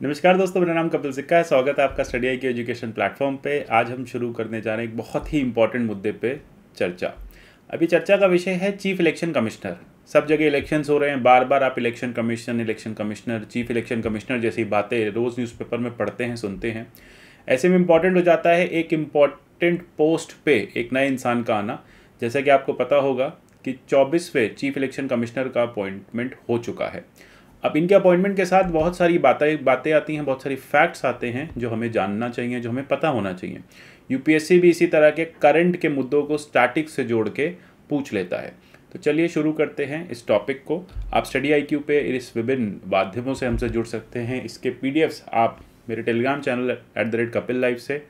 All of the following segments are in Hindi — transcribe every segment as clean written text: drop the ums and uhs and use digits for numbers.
नमस्कार दोस्तों, मेरा नाम कपिल सिक्का है। स्वागत है आपका स्टडी आई के एजुकेशन प्लेटफॉर्म पे। आज हम शुरू करने जा रहे हैं एक बहुत ही इंपॉर्टेंट मुद्दे पे चर्चा। अभी चर्चा का विषय है चीफ इलेक्शन कमिश्नर। सब जगह इलेक्शंस हो रहे हैं, बार बार आप election commissioner, chief election commissioner जैसी बातें रोज़ न्यूज़पेपर में पढ़ते हैं, सुनते हैं। ऐसे में इम्पॉर्टेंट हो जाता है एक इम्पॉर्टेंट पोस्ट पे एक नए इंसान का आना। जैसा कि आपको पता होगा कि 24वें चीफ इलेक्शन कमिश्नर का अपॉइंटमेंट हो चुका है। अब इनके अपॉइंटमेंट के साथ बहुत सारी बातें आती हैं, बहुत सारी फैक्ट्स आते हैं जो हमें जानना चाहिए, जो हमें पता होना चाहिए। यूपीएससी भी इसी तरह के करंट के मुद्दों को स्टैटिक से जोड़ के पूछ लेता है। तो चलिए शुरू करते हैं इस टॉपिक को। आप स्टडी आईक्यू पे इस विभिन्न माध्यमों से हमसे जुड़ सकते हैं। इसके पीडीएफ्स आप मेरे टेलीग्राम चैनल @कपिल लाइव से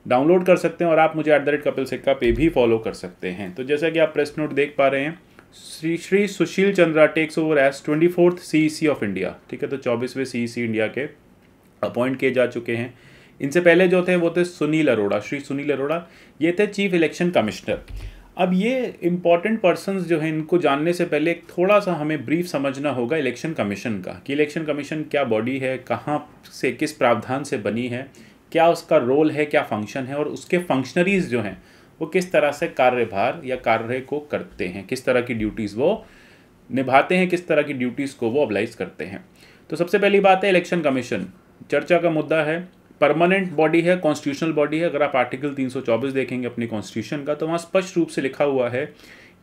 डाउनलोड कर सकते हैं और आप मुझे @कपिल सिक्का पे भी फॉलो कर सकते हैं। तो जैसा कि आप प्रेस नोट देख पा रहे हैं, Shri Sushil Chandra takes over as 24th CEC of India. ठीक है, तो 24वें सीईसी इंडिया के अपॉइंट किए जा चुके हैं। इनसे पहले जो थे वो थे सुनील अरोड़ा, श्री सुनील अरोड़ा। ये थे चीफ इलेक्शन कमिश्नर। अब ये इंपॉर्टेंट पर्सन्स जो हैं, इनको जानने से पहले एक थोड़ा सा हमें ब्रीफ समझना होगा इलेक्शन कमीशन का, कि इलेक्शन कमीशन क्या बॉडी है, कहाँ से किस प्रावधान से बनी है, क्या उसका रोल है, क्या फंक्शन है, और उसके फंक्शनरीज जो हैं वो किस तरह से कार्यभार या कार्य को करते हैं, किस तरह की ड्यूटीज़ वो निभाते हैं, किस तरह की ड्यूटीज़ को वो अप्लाइज करते हैं। तो सबसे पहली बात है इलेक्शन कमीशन। चर्चा का मुद्दा है, परमानेंट बॉडी है, कॉन्स्टिट्यूशनल बॉडी है। अगर आप आर्टिकल 324 देखेंगे अपनी कॉन्स्टिट्यूशन का, तो वहाँ स्पष्ट रूप से लिखा हुआ है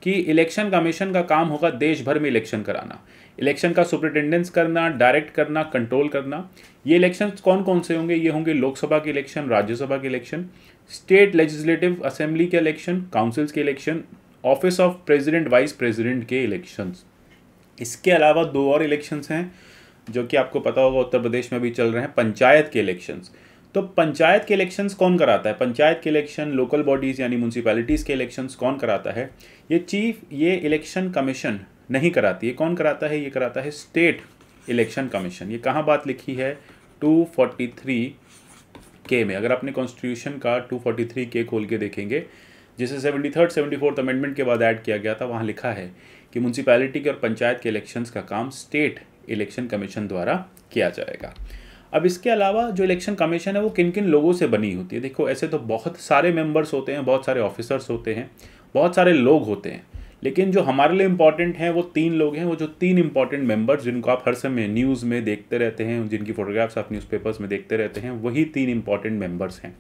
कि इलेक्शन कमीशन का काम होगा देश भर में इलेक्शन कराना, इलेक्शन का सुपरिटेंडेंस करना, डायरेक्ट करना, कंट्रोल करना। ये इलेक्शन कौन कौन से होंगे? ये होंगे लोकसभा के इलेक्शन, राज्यसभा के इलेक्शन, स्टेट लेजिस्लेटिव असेंबली के इलेक्शन, काउंसिल्स के election, office of president vice president के इलेक्शंस। इसके अलावा दो और इलेक्शंस हैं जो कि आपको पता होगा उत्तर प्रदेश में भी चल रहे हैं, पंचायत के इलेक्शंस। तो पंचायत के इलेक्शंस कौन कराता है? पंचायत के इलेक्शन, लोकल बॉडीज़ यानी म्यूनसिपैलिटीज़ के इलेक्शंस कौन कराता है? ये इलेक्शन कमीशन नहीं कराती है। कौन कराता है? ये कराता है स्टेट इलेक्शन कमीशन। ये कहाँ बात लिखी है? 243 के में। अगर अपने कॉन्स्टिट्यूशन का 243 के खोल के देखेंगे, जिसे 73rd 74th अमेंडमेंट के बाद ऐड किया गया था, वहाँ लिखा है कि म्यूनसिपैलिटी के और पंचायत के इलेक्शंस का काम स्टेट इलेक्शन कमीशन द्वारा किया जाएगा। अब इसके अलावा जो इलेक्शन कमीशन है वो किन किन लोगों से बनी होती है? देखो, ऐसे तो बहुत सारे मेंबर्स होते हैं, बहुत सारे ऑफिसर्स होते हैं, बहुत सारे लोग होते हैं, लेकिन जो हमारे लिए इम्पॉर्टेंट हैं वो 3 लोग हैं। वो जो 3 इंपॉर्टेंट मेंबर्स जिनको आप हर समय न्यूज़ में देखते रहते हैं, जिनकी फोटोग्राफ्स आप न्यूज़पेपर्स में देखते रहते हैं, वही 3 इंपॉर्टेंट मेंबर्स हैं।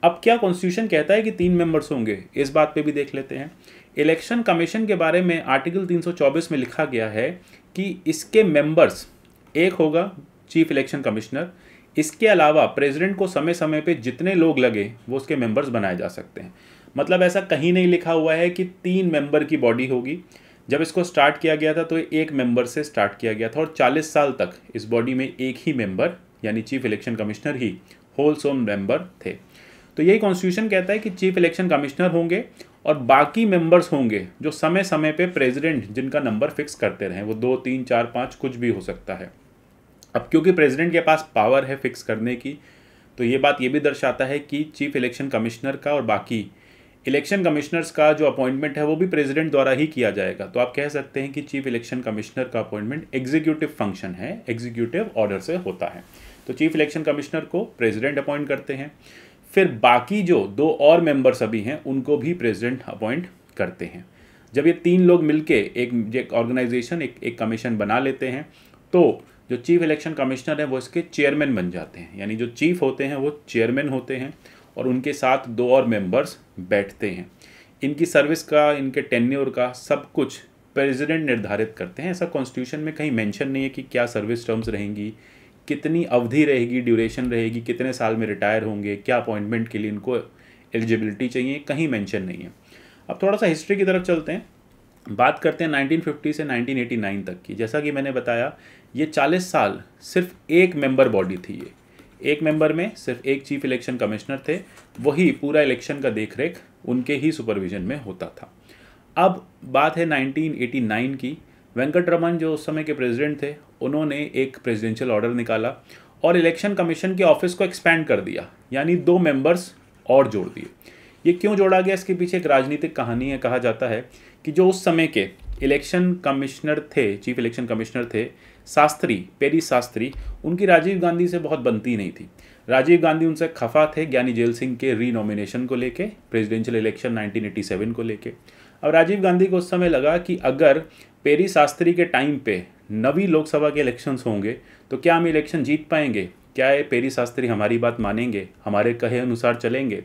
अब क्या कॉन्स्टिट्यूशन कहता है कि 3 मेंबर्स होंगे? इस बात पे भी देख लेते हैं। इलेक्शन कमीशन के बारे में आर्टिकल 324 में लिखा गया है कि इसके मेंबर्स, एक होगा चीफ इलेक्शन कमिश्नर, इसके अलावा प्रेसिडेंट को समय समय पे जितने लोग लगे वो उसके मेंबर्स बनाए जा सकते हैं। मतलब ऐसा कहीं नहीं लिखा हुआ है कि 3 मेंबर की बॉडी होगी। जब इसको स्टार्ट किया गया था तो एक मेंबर से स्टार्ट किया गया था, और 40 साल तक इस बॉडी में एक ही मेंबर यानी चीफ इलेक्शन कमिश्नर ही होल सोल मेंबर थे। तो यही कॉन्स्टिट्यूशन कहता है कि चीफ इलेक्शन कमिश्नर होंगे और बाकी मेंबर्स होंगे जो समय समय पे प्रेसिडेंट जिनका नंबर फिक्स करते रहें। वो 2, 3, 4, 5 कुछ भी हो सकता है। अब क्योंकि प्रेसिडेंट के पास पावर है फिक्स करने की, तो ये बात ये भी दर्शाता है कि चीफ इलेक्शन कमिश्नर का और बाकी इलेक्शन कमिश्नर्स का जो अपॉइंटमेंट है वो भी प्रेसिडेंट द्वारा ही किया जाएगा। तो आप कह सकते हैं कि चीफ इलेक्शन कमिश्नर का अपॉइंटमेंट एग्जीक्यूटिव फंक्शन है, एग्जीक्यूटिव ऑर्डर से होता है। तो चीफ इलेक्शन कमिश्नर को प्रेसिडेंट अपॉइंट करते हैं, फिर बाकी जो 2 और मेंबर्स अभी हैं उनको भी प्रेसिडेंट अपॉइंट करते हैं। जब ये 3 लोग मिलके एक ऑर्गेनाइजेशन, एक कमीशन बना लेते हैं, तो जो चीफ इलेक्शन कमिश्नर है वो इसके चेयरमैन बन जाते हैं। यानी जो चीफ होते हैं वो चेयरमैन होते हैं और उनके साथ 2 और मेंबर्स बैठते हैं। इनकी सर्विस का, इनके टेन्योर का सब कुछ प्रेसिडेंट निर्धारित करते हैं। ऐसा कॉन्स्टिट्यूशन में कहीं मेंशन नहीं है कि क्या सर्विस टर्म्स रहेंगी, कितनी अवधि रहेगी, ड्यूरेशन रहेगी, कितने साल में रिटायर होंगे, क्या अपॉइंटमेंट के लिए इनको एलिजिबिलिटी चाहिए, कहीं मेंशन नहीं है। अब थोड़ा सा हिस्ट्री की तरफ चलते हैं, बात करते हैं 1950 से 1989 तक की। जैसा कि मैंने बताया, ये 40 साल सिर्फ एक मेंबर बॉडी थी। ये एक मेंबर में सिर्फ एक चीफ इलेक्शन कमिश्नर थे, वही पूरा इलेक्शन का देखरेख उनके ही सुपरविजन में होता था। अब बात है 1989 की। वेंकटरमन जो उस समय के प्रेसिडेंट थे, उन्होंने एक प्रेसिडेंशियल ऑर्डर निकाला और इलेक्शन कमीशन के ऑफिस को एक्सपेंड कर दिया, यानी 2 मेंबर्स और जोड़ दिए। ये क्यों जोड़ा गया? इसके पीछे एक राजनीतिक कहानी है। कहा जाता है कि जो उस समय के इलेक्शन कमिश्नर थे, चीफ इलेक्शन कमिश्नर थे, शास्त्री, पेरी शास्त्री, उनकी राजीव गांधी से बहुत बनती नहीं थी। राजीव गांधी उनसे खफा थे ज्ञानी जेल सिंह के रीनॉमिनेशन को लेके, प्रेसिडेंशियल इलेक्शन 1987 को लेके। अब राजीव गांधी को उस समय लगा कि अगर पेरी शास्त्री के टाइम पे नवी लोकसभा के इलेक्शंस होंगे तो क्या हम इलेक्शन जीत पाएंगे, क्या ये पेरी शास्त्री हमारी बात मानेंगे, हमारे कहे अनुसार चलेंगे।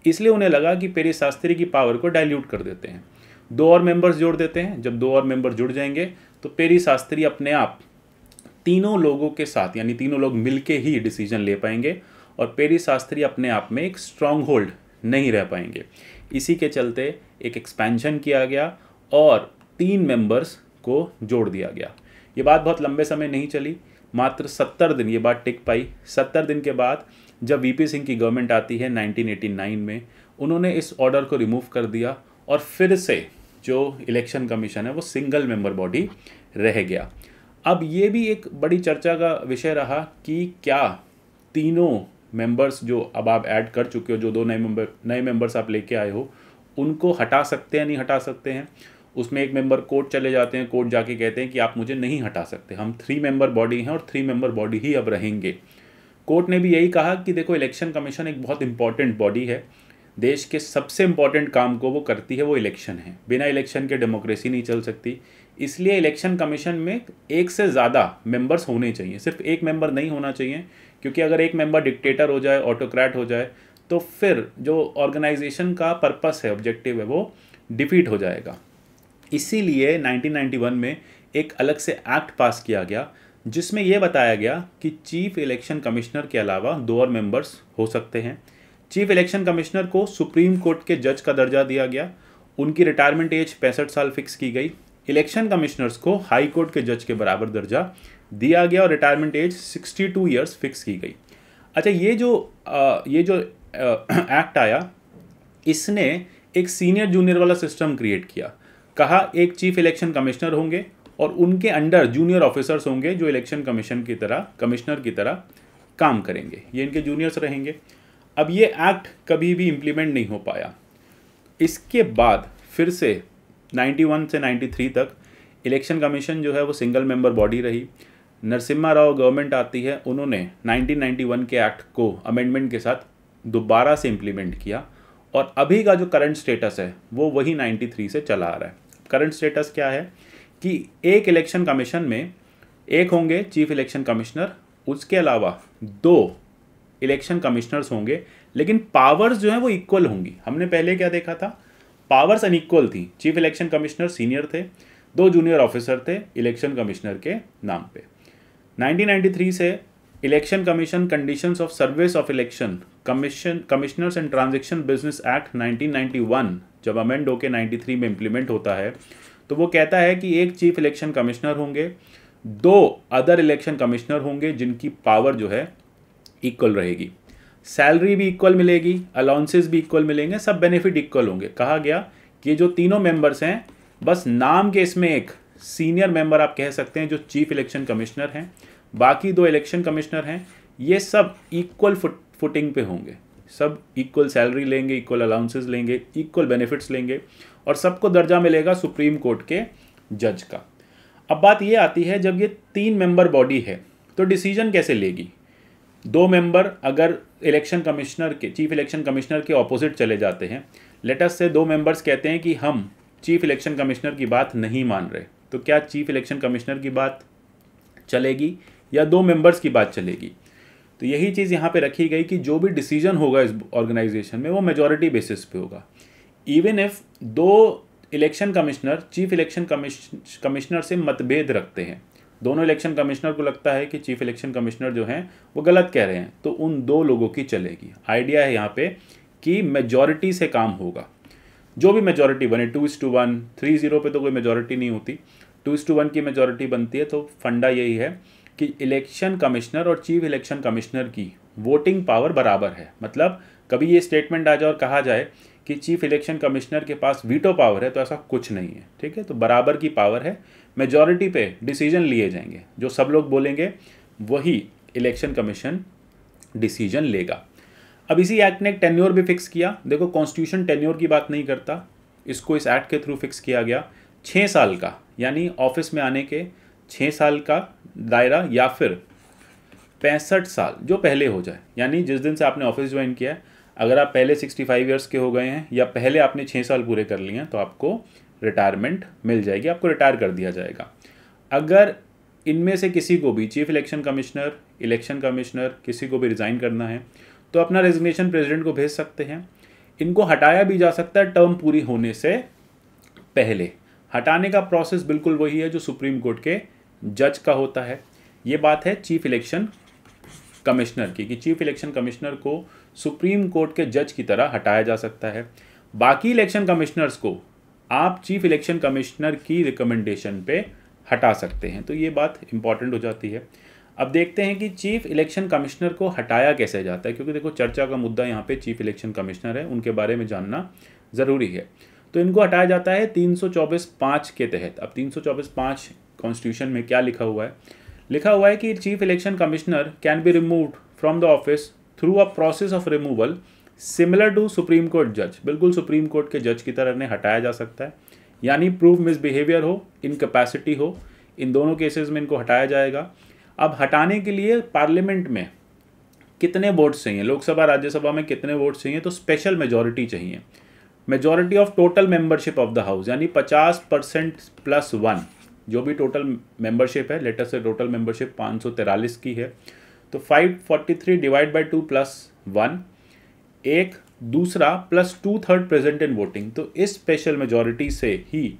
इसलिए उन्हें लगा कि पेरी शास्त्री की पावर को डाइल्यूट कर देते हैं, 2 और मेंबर्स जोड़ देते हैं। जब 2 और मेंबर जुड़ जाएंगे तो पेरी शास्त्री अपने आप तीनों लोगों के साथ, यानी तीनों लोग मिलके ही डिसीजन ले पाएंगे और पेरी शास्त्री अपने आप में एक स्ट्रॉन्ग होल्ड नहीं रह पाएंगे। इसी के चलते एक एक्सपेंशन किया गया और 3 मेंबर्स को जोड़ दिया गया। ये बात बहुत लंबे समय नहीं चली, मात्र 70 दिन ये बात टिक पाई। 70 दिन के बाद जब वीपी सिंह की गवर्नमेंट आती है 1989 में, उन्होंने इस ऑर्डर को रिमूव कर दिया और फिर से जो इलेक्शन कमीशन है वो सिंगल मेंबर बॉडी रह गया। अब ये भी एक बड़ी चर्चा का विषय रहा कि क्या तीनों मेंबर्स जो अब आप ऐड कर चुके हो, जो 2 नए मेंबर्स आप लेके आए हो, उनको हटा सकते हैं, नहीं हटा सकते हैं। उसमें एक मेंबर कोर्ट चले जाते हैं, कोर्ट जाके कहते हैं कि आप मुझे नहीं हटा सकते, हम 3 मेंबर बॉडी हैं और 3 मेंबर बॉडी ही अब रहेंगे। कोर्ट ने भी यही कहा कि देखो, इलेक्शन कमीशन एक बहुत इंपॉर्टेंट बॉडी है, देश के सबसे इंपॉर्टेंट काम को वो करती है, वो इलेक्शन है। बिना इलेक्शन के डेमोक्रेसी नहीं चल सकती। इसलिए इलेक्शन कमीशन में 1 से ज़्यादा मेंबर्स होने चाहिए, सिर्फ 1 मेंबर नहीं होना चाहिए, क्योंकि अगर एक मेंबर डिक्टेटर हो जाए, ऑटोक्रेट हो जाए, तो फिर जो ऑर्गेनाइजेशन का पर्पस है, ऑब्जेक्टिव है, वो डिफीट हो जाएगा। इसीलिए 1991 में एक अलग से एक्ट पास किया गया जिसमें यह बताया गया कि चीफ इलेक्शन कमिश्नर के अलावा 2 और मेंबर्स हो सकते हैं। चीफ इलेक्शन कमिश्नर को सुप्रीम कोर्ट के जज का दर्जा दिया गया, उनकी रिटायरमेंट एज 65 साल फिक्स की गई। इलेक्शन कमिश्नर्स को हाई कोर्ट के जज के बराबर दर्जा दिया गया और रिटायरमेंट एज 62 ईयर्स फिक्स की गई। अच्छा, ये जो एक्ट आया, इसने एक सीनियर जूनियर वाला सिस्टम क्रिएट किया। कहा एक चीफ इलेक्शन कमिश्नर होंगे और उनके अंडर जूनियर ऑफिसर्स होंगे जो इलेक्शन कमिश्नर की तरह काम करेंगे, ये इनके जूनियर्स रहेंगे। अब ये एक्ट कभी भी इम्प्लीमेंट नहीं हो पाया। इसके बाद फिर से 91 से 93 तक इलेक्शन कमीशन जो है वो सिंगल मेंबर बॉडी रही। नरसिम्हा राव गवर्नमेंट आती है, उन्होंने 1991 के एक्ट को अमेंडमेंट के साथ दोबारा से इम्प्लीमेंट किया और अभी का जो करंट स्टेटस है वो वही 93 से चला आ रहा है। करंट स्टेटस क्या है कि एक इलेक्शन कमीशन में एक होंगे चीफ इलेक्शन कमिश्नर, उसके अलावा 2 इलेक्शन कमिश्नर्स होंगे, लेकिन पावर्स जो हैं वो इक्वल होंगी। हमने पहले क्या देखा था, पावर्स अनइक्वल थी। चीफ इलेक्शन कमिश्नर सीनियर थे, 2 जूनियर ऑफिसर थे इलेक्शन कमिश्नर के नाम पे। 1993 से election commission conditions of service of election commissioners and transaction business act 1991 जब अमेंड होकर 93 में इम्प्लीमेंट होता है, तो वो कहता है कि एक चीफ इलेक्शन कमिश्नर होंगे, 2 अदर इलेक्शन कमिश्नर होंगे जिनकी पावर जो है इक्वल रहेगी, सैलरी भी इक्वल मिलेगी, अलाउंसेस भी इक्वल मिलेंगे, सब बेनिफिट इक्वल होंगे। कहा गया कि जो तीनों मेंबर्स हैं, बस नाम के इसमें एक सीनियर मेंबर आप कह सकते हैं जो चीफ इलेक्शन कमिश्नर हैं, बाकी 2 इलेक्शन कमिश्नर हैं, ये सब इक्वल फुटिंग पे होंगे, सब इक्वल सैलरी लेंगे, इक्वल अलाउंसेस लेंगे, इक्वल बेनिफिट्स लेंगे और सबको दर्जा मिलेगा सुप्रीम कोर्ट के जज का। अब बात ये आती है, जब ये 3 मेंबर बॉडी है तो डिसीजन कैसे लेगी। 2 मेंबर अगर इलेक्शन कमिश्नर के, चीफ इलेक्शन कमिश्नर के ऑपोजिट चले जाते हैं, लेट अस से 2 मेंबर्स कहते हैं कि हम चीफ इलेक्शन कमिश्नर की बात नहीं मान रहे, तो क्या चीफ इलेक्शन कमिश्नर की बात चलेगी या 2 मेंबर्स की बात चलेगी। तो यही चीज़ यहाँ पे रखी गई कि जो भी डिसीजन होगा इस ऑर्गेनाइजेशन में वो मेजॉरिटी बेसिस पे होगा। Even if 2 election commissioner chief election commissioner से मतभेद रखते हैं, दोनों इलेक्शन कमिश्नर को लगता है कि चीफ इलेक्शन कमिश्नर जो हैं वो गलत कह रहे हैं, तो उन 2 लोगों की चलेगी। आइडिया है यहाँ पे कि मेजॉरिटी से काम होगा, जो भी मेजॉरिटी बने, 2:1, 3-0 पे तो कोई मेजॉरिटी नहीं होती, 2:1 की मेजॉरिटी बनती है। तो फंडा यही है कि इलेक्शन कमिश्नर और चीफ इलेक्शन कमिश्नर की वोटिंग पावर बराबर है। मतलब कभी ये स्टेटमेंट आ जाए और कहा जाए कि चीफ इलेक्शन कमिश्नर के पास वीटो पावर है, तो ऐसा कुछ नहीं है, ठीक है। तो बराबर की पावर है, मेजॉरिटी पे डिसीजन लिए जाएंगे, जो सब लोग बोलेंगे वही इलेक्शन कमीशन डिसीजन लेगा। अब इसी एक्ट ने एक टेन्योर भी फिक्स किया। देखो, कॉन्स्टिट्यूशन टेन्योर की बात नहीं करता, इसको इस एक्ट के थ्रू फिक्स किया गया 6 साल का, यानी ऑफिस में आने के 6 साल का दायरा या फिर 65 साल जो पहले हो जाए, यानी जिस दिन से आपने ऑफिस ज्वाइन किया है, अगर आप पहले 65 ईयर्स के हो गए हैं या पहले आपने 6 साल पूरे कर लिए हैं तो आपको रिटायरमेंट मिल जाएगी, आपको रिटायर कर दिया जाएगा। अगर इनमें से किसी को भी, chief election commissioner, election commissioner, किसी को भी रिज़ाइन करना है तो अपना रेजिग्नेशन प्रेसिडेंट को भेज सकते हैं। इनको हटाया भी जा सकता है टर्म पूरी होने से पहले। हटाने का प्रोसेस बिल्कुल वही है जो सुप्रीम कोर्ट के जज का होता है। ये बात है चीफ इलेक्शन कमिश्नर की, कि चीफ इलेक्शन कमिश्नर को सुप्रीम कोर्ट के जज की तरह हटाया जा सकता है। बाकी इलेक्शन कमिश्नर्स को आप चीफ इलेक्शन कमिश्नर की रिकमेंडेशन पे हटा सकते हैं। तो ये बात इंपॉर्टेंट हो जाती है। अब देखते हैं कि चीफ इलेक्शन कमिश्नर को हटाया कैसे जाता है, क्योंकि देखो चर्चा का मुद्दा यहाँ पे चीफ इलेक्शन कमिश्नर है, उनके बारे में जानना ज़रूरी है। तो इनको हटाया जाता है 324(5) के तहत। अब 324(5) कॉन्स्टिट्यूशन में क्या लिखा हुआ है? लिखा हुआ है कि chief election commissioner can be removed from the office through a process of removal similar to supreme court जज। बिल्कुल सुप्रीम कोर्ट के जज की तरह इन्हें हटाया जा सकता है, यानी प्रूव मिसबिहेवियर हो, इनकैपेसिटी हो, इन दोनों केसेस में इनको हटाया जाएगा। अब हटाने के लिए पार्लियामेंट में कितने वोट्स चाहिए, लोकसभा राज्यसभा में कितने वोट्स चाहिए? तो स्पेशल मेजॉरिटी चाहिए, majority of total membership of the house, यानी 50% + 1 जो भी टोटल मेंबरशिप है। लेटर से टोटल मेंबरशिप 543 की है, तो 543 डिवाइड बाई 2 + 1, एक दूसरा +2/3 प्रेजेंट इन वोटिंग। तो इस स्पेशल मेजॉरिटी से ही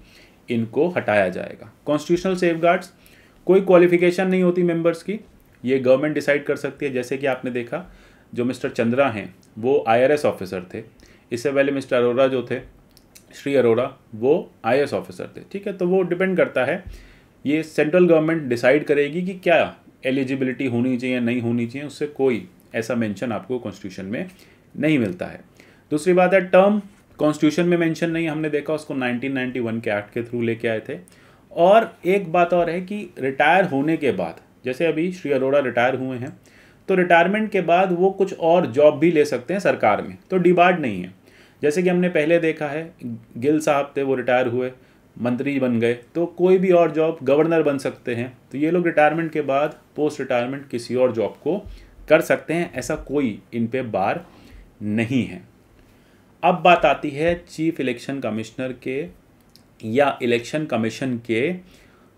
इनको हटाया जाएगा। कॉन्स्टिट्यूशनल सेफगार्ड्स, कोई क्वालिफिकेशन नहीं होती मेंबर्स की, ये गवर्नमेंट डिसाइड कर सकती है। जैसे कि आपने देखा जो मिस्टर चंद्रा हैं वो IRS ऑफिसर थे, इससे पहले मिस्टर अरोड़ा जो थे, श्री अरोड़ा, वो IAS ऑफिसर थे। ठीक है, तो वो डिपेंड करता है, ये सेंट्रल गवर्नमेंट डिसाइड करेगी कि क्या एलिजिबिलिटी होनी चाहिए नहीं होनी चाहिए, उससे कोई ऐसा मेंशन आपको कॉन्स्टिट्यूशन में नहीं मिलता है। दूसरी बात है टर्म, कॉन्स्टिट्यूशन में मेंशन नहीं, हमने देखा उसको 1991 के एक्ट के थ्रू लेके आए थे। और एक बात और है कि रिटायर होने के बाद, जैसे अभी श्री अरोड़ा रिटायर हुए हैं, तो रिटायरमेंट के बाद वो कुछ और जॉब भी ले सकते हैं सरकार में, तो डिबार्ड नहीं है। जैसे कि हमने पहले देखा है, गिल साहब थे, वो रिटायर हुए, मंत्री बन गए, तो कोई भी और जॉब, गवर्नर बन सकते हैं। तो ये लोग रिटायरमेंट के बाद पोस्ट रिटायरमेंट किसी और जॉब को कर सकते हैं, ऐसा कोई इन पे बार नहीं है। अब बात आती है चीफ इलेक्शन कमिश्नर के या इलेक्शन कमीशन के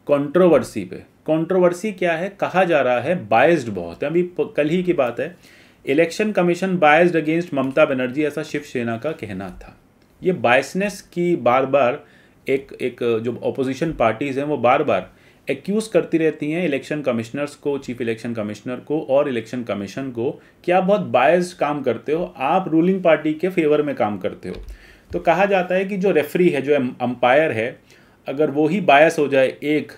कंट्रोवर्सी पे। कंट्रोवर्सी क्या है? कहा जा रहा है बायस्ड बहुत है। अभी कल ही की बात है, election commission biased against Mamata Banerjee, ऐसा शिवसेना का कहना था। ये बायसनेस की बार बार एक जो ऑपोजिशन पार्टीज़ हैं वो बार बार एक्यूज़ करती रहती हैं इलेक्शन कमिश्नर्स को, चीफ इलेक्शन कमिश्नर को और इलेक्शन कमीशन को, कि आप बहुत बायस्ड काम करते हो, आप रूलिंग पार्टी के फेवर में काम करते हो। तो कहा जाता है कि जो रेफरी है, जो अंपायर है, अगर वो ही बायस हो जाए एक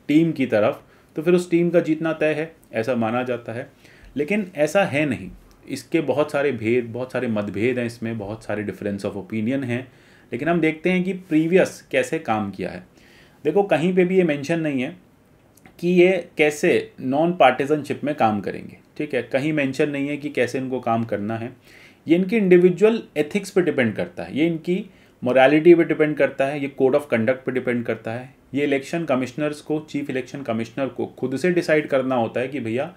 टीम की तरफ तो फिर उस टीम का जीतना तय है, ऐसा माना जाता है। लेकिन ऐसा है नहीं, इसके बहुत सारे भेद, बहुत सारे मतभेद हैं, इसमें बहुत सारे डिफरेंस ऑफ ओपिनियन हैं। लेकिन हम देखते हैं कि प्रीवियस कैसे काम किया है। देखो कहीं पे भी ये मेंशन नहीं है कि ये कैसे नॉन पार्टिजनशिप में काम करेंगे। ठीक है, कहीं मेंशन नहीं है कि कैसे इनको काम करना है। ये इनकी इंडिविजुअल एथिक्स पे डिपेंड करता है, ये इनकी मोरालिटी पे डिपेंड करता है, ये कोड ऑफ कंडक्ट पे डिपेंड करता है। ये इलेक्शन कमिश्नर्स को, चीफ इलेक्शन कमिश्नर को खुद से डिसाइड करना होता है कि भैया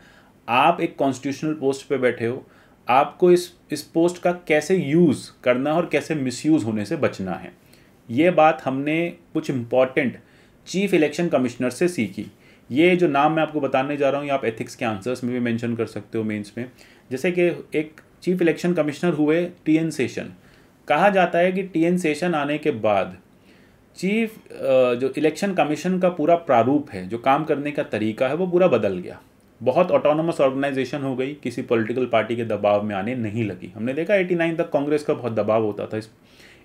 आप एक कॉन्स्टिट्यूशनल पोस्ट पे बैठे हो, आपको इस पोस्ट का कैसे यूज़ करना है और कैसे मिसयूज़ होने से बचना है। ये बात हमने कुछ इम्पॉर्टेंट चीफ इलेक्शन कमिश्नर से सीखी। ये जो नाम मैं आपको बताने जा रहा हूँ, ये आप एथिक्स के आंसर्स में भी मेंशन कर सकते हो मेंस में। जैसे कि एक चीफ इलेक्शन कमिश्नर हुए TN सेशन। कहा जाता है कि TN सेशन आने के बाद जो इलेक्शन कमीशन का पूरा प्रारूप है, जो काम करने का तरीका है, वो पूरा बदल गया। बहुत ऑटोनोमस ऑर्गेनाइजेशन हो गई, किसी पॉलिटिकल पार्टी के दबाव में आने नहीं लगी। हमने देखा 89 तक कांग्रेस का बहुत दबाव होता था इस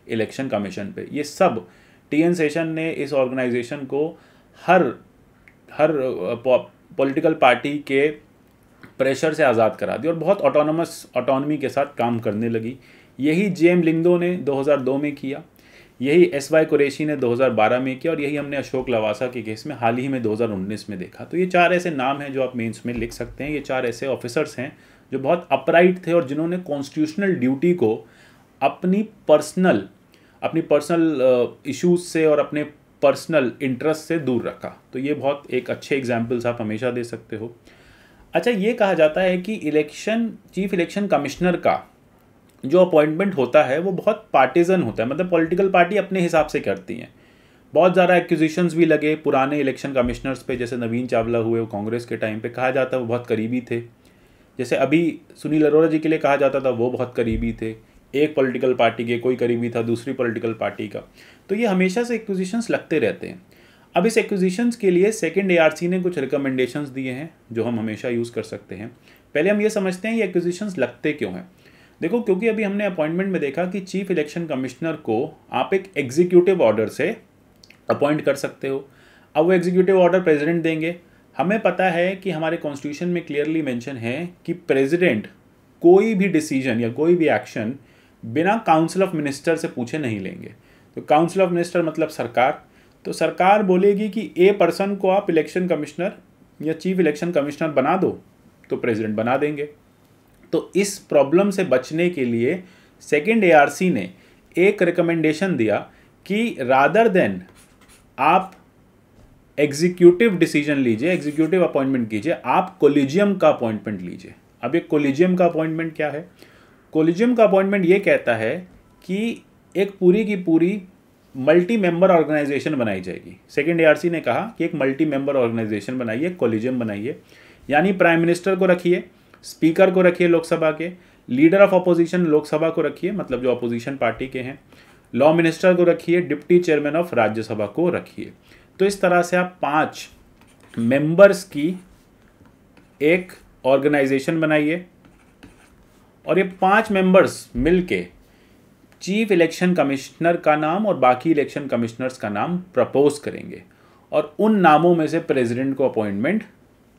इलेक्शन कमीशन पे। ये सब TN सेशन ने इस ऑर्गेनाइजेशन को हर पॉलिटिकल पार्टी के प्रेशर से आज़ाद करा दी और बहुत ऑटोनॉमी के साथ काम करने लगी। यही JM लिंगदो ने 2002 में किया, यही SY कुरैशी ने 2012 में किया और यही हमने अशोक लवासा के केस में हाल ही में 2019 में देखा। तो ये 4 ऐसे नाम हैं जो आप मेंस में लिख सकते हैं। ये 4 ऐसे ऑफिसर्स हैं जो बहुत अपराइट थे और जिन्होंने कॉन्स्टिट्यूशनल ड्यूटी को अपनी पर्सनल इश्यूज से और अपने पर्सनल इंटरेस्ट से दूर रखा। तो ये बहुत एक अच्छे एग्जाम्पल्स आप हमेशा दे सकते हो। अच्छा, ये कहा जाता है कि चीफ इलेक्शन कमिश्नर का जो अपॉइंटमेंट होता है वो बहुत पार्टिजन होता है, मतलब पॉलिटिकल पार्टी अपने हिसाब से करती हैं। बहुत ज़्यादा एक्विजिशंस भी लगे पुराने इलेक्शन कमिश्नर्स पे, जैसे नवीन चावला हुए वो कांग्रेस के टाइम पे, कहा जाता है वो बहुत करीबी थे। जैसे अभी सुनील अरोड़ा जी के लिए कहा जाता था वो बहुत करीबी थे, एक पॉलिटिकल पार्टी के कोई करीबी था दूसरी पॉलिटिकल पार्टी का। तो ये हमेशा से एक्विजिशंस लगते रहते हैं। अब इस एक्विजिशंस के लिए सेकंड एआरसी ने कुछ रिकमेंडेशंस दिए हैं जो हम हमेशा यूज़ कर सकते हैं। पहले हम ये समझते हैं ये एक्विजिशंस लगते क्यों हैं। देखो, क्योंकि अभी हमने अपॉइंटमेंट में देखा कि चीफ इलेक्शन कमिश्नर को आप एक एग्जीक्यूटिव ऑर्डर से अपॉइंट कर सकते हो। अब वो एग्जीक्यूटिव ऑर्डर प्रेसिडेंट देंगे। हमें पता है कि हमारे कॉन्स्टिट्यूशन में क्लियरली मेंशन है कि प्रेसिडेंट कोई भी डिसीजन या कोई भी एक्शन बिना काउंसिल ऑफ मिनिस्टर से पूछे नहीं लेंगे। तो काउंसिल ऑफ मिनिस्टर मतलब सरकार। तो सरकार बोलेगी कि ए पर्सन को आप इलेक्शन कमिश्नर या चीफ इलेक्शन कमिश्नर बना दो, तो प्रेसिडेंट बना देंगे। तो इस प्रॉब्लम से बचने के लिए सेकंड एआरसी ने एक रिकमेंडेशन दिया कि रादर देन आप एग्जीक्यूटिव डिसीजन लीजिए, एग्जीक्यूटिव अपॉइंटमेंट कीजिए, आप कोलिजियम का अपॉइंटमेंट लीजिए। अब ये कोलिजियम का अपॉइंटमेंट क्या है? कोलिजियम का अपॉइंटमेंट ये कहता है कि एक पूरी की पूरी मल्टी मेंबर ऑर्गेनाइजेशन बनाई जाएगी। सेकंड एआरसी ने कहा कि एक मल्टी मेंबर ऑर्गेनाइजेशन बनाइए, कोलिजियम बनाइए, यानी प्राइम मिनिस्टर को रखिए, स्पीकर को रखिए लोकसभा के, लीडर ऑफ अपोजिशन लोकसभा को रखिए, मतलब जो अपोजिशन पार्टी के हैं, लॉ मिनिस्टर को रखिए, डिप्टी चेयरमैन ऑफ राज्यसभा को रखिए। तो इस तरह से आप 5 मेंबर्स की एक ऑर्गेनाइजेशन बनाइए और ये 5 मेंबर्स मिलके चीफ इलेक्शन कमिश्नर का नाम और बाकी इलेक्शन कमिश्नर्स का नाम प्रपोज करेंगे और उन नामों में से प्रेसिडेंट को अपॉइंटमेंट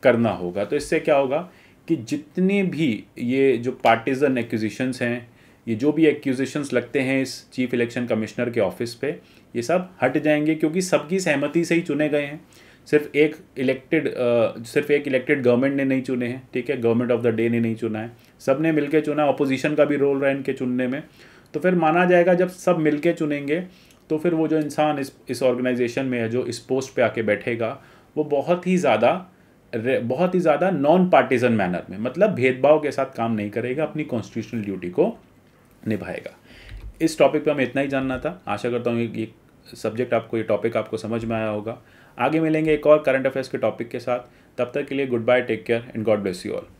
करना होगा। तो इससे क्या होगा कि जितने भी ये जो पार्टिजन एक्विजिशंस हैं, ये जो भी एक्विजिशंस लगते हैं इस चीफ इलेक्शन कमिश्नर के ऑफिस पे, ये सब हट जाएंगे, क्योंकि सबकी सहमति से ही चुने गए हैं। सिर्फ एक इलेक्टेड गवर्नमेंट ने नहीं चुने हैं, ठीक है, गवर्नमेंट ऑफ द डे ने नहीं चुना है, सब ने मिलकर चुना। अपोजिशन का भी रोल रहा है इनके चुनने में। तो फिर माना जाएगा जब सब मिलके चुनेंगे तो फिर वो जो इंसान इस ऑर्गेनाइजेशन में है, जो इस पोस्ट पे आके बैठेगा, वो बहुत ही ज़्यादा नॉन पार्टिजन मैनर में, मतलब भेदभाव के साथ काम नहीं करेगा, अपनी कॉन्स्टिट्यूशनल ड्यूटी को निभाएगा। इस टॉपिक पे हमें इतना ही जानना था। आशा करता हूँ ये टॉपिक आपको समझ में आया होगा। आगे मिलेंगे एक और करंट अफेयर्स के टॉपिक के साथ। तब तक के लिए goodbye, take care and God bless you all.